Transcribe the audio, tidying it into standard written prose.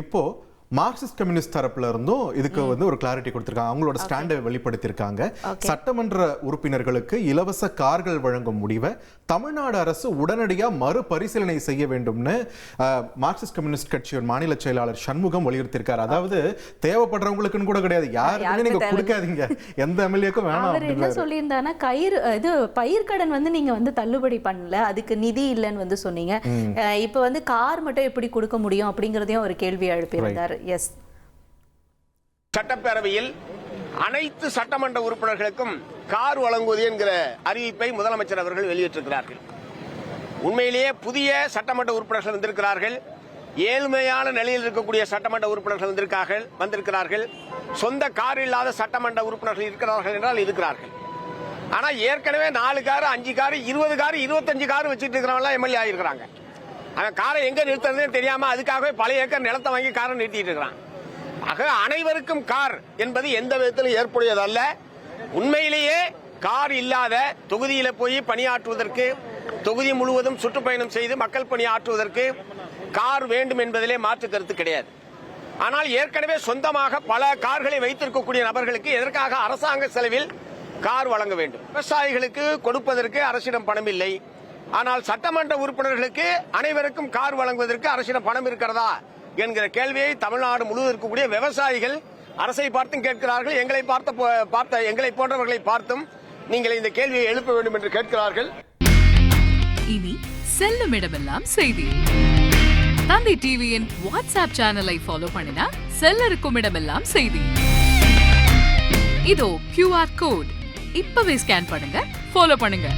இப்போ Marxist communist தரப்புல இருந்தும் இதுக்கு ஒரு கிளாரிட்டி கொடுத்திருக்காங்க. அவங்களோட ஸ்டாண்டை வெளிப்படுத்தியிருக்காங்க. சட்டமன்ற உறுப்பினர்களுக்கு இலவச கார்கள் வழங்கும் முடிவை தமிழ்நாடு அரசு உடனடியாக மறுபரிசீலனை செய்ய வேண்டும்னு மார்க்சிஸ்ட் கம்யூனிஸ்ட் கட்சியின் மாநில செயலாளர் சண்முகம் வலியுறுத்தியிருக்காரு. அதாவது தேவைப்படுறவங்களுக்குன்னு கூட கிடையாது, யாருக்குமே நீங்க கொடுக்காதீங்க, எந்த எம்எல்ஏக்கும் வேணாம். என்ன சொல்லியிருந்தானா, பயிர்க்கடன் நீங்க தள்ளுபடி பண்ணல, அதுக்கு நிதி இல்லைன்னு சொன்னீங்க. இப்ப கார் மட்டும் எப்படி கொடுக்க முடியும் அப்படிங்கறதையும் ஒரு கேள்வி எழுப்பியிருந்தாரு. எஸ், சட்டப்பேரவையில் அனைத்து சட்டமன்ற உறுப்பினர்களுக்கும் கார் வழங்குவது என்கிற அறிவிப்பை முதலமைச்சர் அவர்கள் வெளியிட்டிருக்கிறார்கள். உண்மையிலேயே புதிய சட்டமன்ற உறுப்பினர்கள் வந்திருக்கிறார்கள், ஏழ்மையான நிலையில் இருக்கக்கூடிய சட்டமன்ற உறுப்பினர்கள் வந்திருக்கிறார்கள், சொந்த கார் இல்லாத சட்டமன்ற உறுப்பினர்கள் இருக்கிறார்கள் என்றால் இருக்கிறார்கள். ஆனா ஏற்கனவே 4 கார் 5 கார் 20 கார் 25 கார் வச்சுட்டு இருக்கிறவங்க எம்எல்ஏ ஆகிருக்கிறாங்க. அவன் காரை எங்க நிறுத்துறதே தெரியாம அதுக்காகவே பல ஏக்கர் நிலத்தை வாங்கி காரை நிறுத்திட்டு இருக்கிறான். ஆக அனைவருக்கும் கார் என்பது எந்த விதத்திலும் ஏற்புடையதல்ல. உண்மையிலேயே கார் இல்லாத தொகுதியில போய் பணியாற்றுவதற்கு, தொகுதி முழுவதும் சுற்றுப்பயணம் செய்து மக்கள் பணியாற்றுவதற்கு கார் வேண்டும் என்பதிலே மாற்று கருத்து கிடையாது. ஆனால் ஏற்கனவே சொந்தமாக பல கார்களை வைத்திருக்கக்கூடிய நபர்களுக்கு எதற்காக அரசாங்க செலவில் கார் வழங்க வேண்டும்? விவசாயிகளுக்கு கொடுப்பதற்கு அரசிடம் பணம் இல்லை, ஆனால் சட்டமன்ற உறுப்பினர்களுக்கு அனைவருக்கும் கார் வழங்குவதற்கு அரசிடம் பணம் இருக்கிறதா என்கிற கேள்வியை தமிழ்நாடு முழுவதும் இருக்கக்கூடிய விவசாயிகள் அரசை பார்த்தும் கேட்கிறார்கள். எங்களை போன்றவர்களை பார்த்தும் நீங்கள் இந்த கேள்வியை எழுப்ப வேண்டும் என்று கேட்கிறார்கள். இனி செல்லும் இடமெல்லாம் செய்தி. தந்தி டிவியின் வாட்ஸ்அப் சேனலை ஃபாலோ பண்ணினா செல்ல இருக்கும் இடமெல்லாம் செய்தி. இதோ QR கோட், இப்பவே ஸ்கேன் பண்ணுங்க, ஃபாலோ பண்ணுங்க.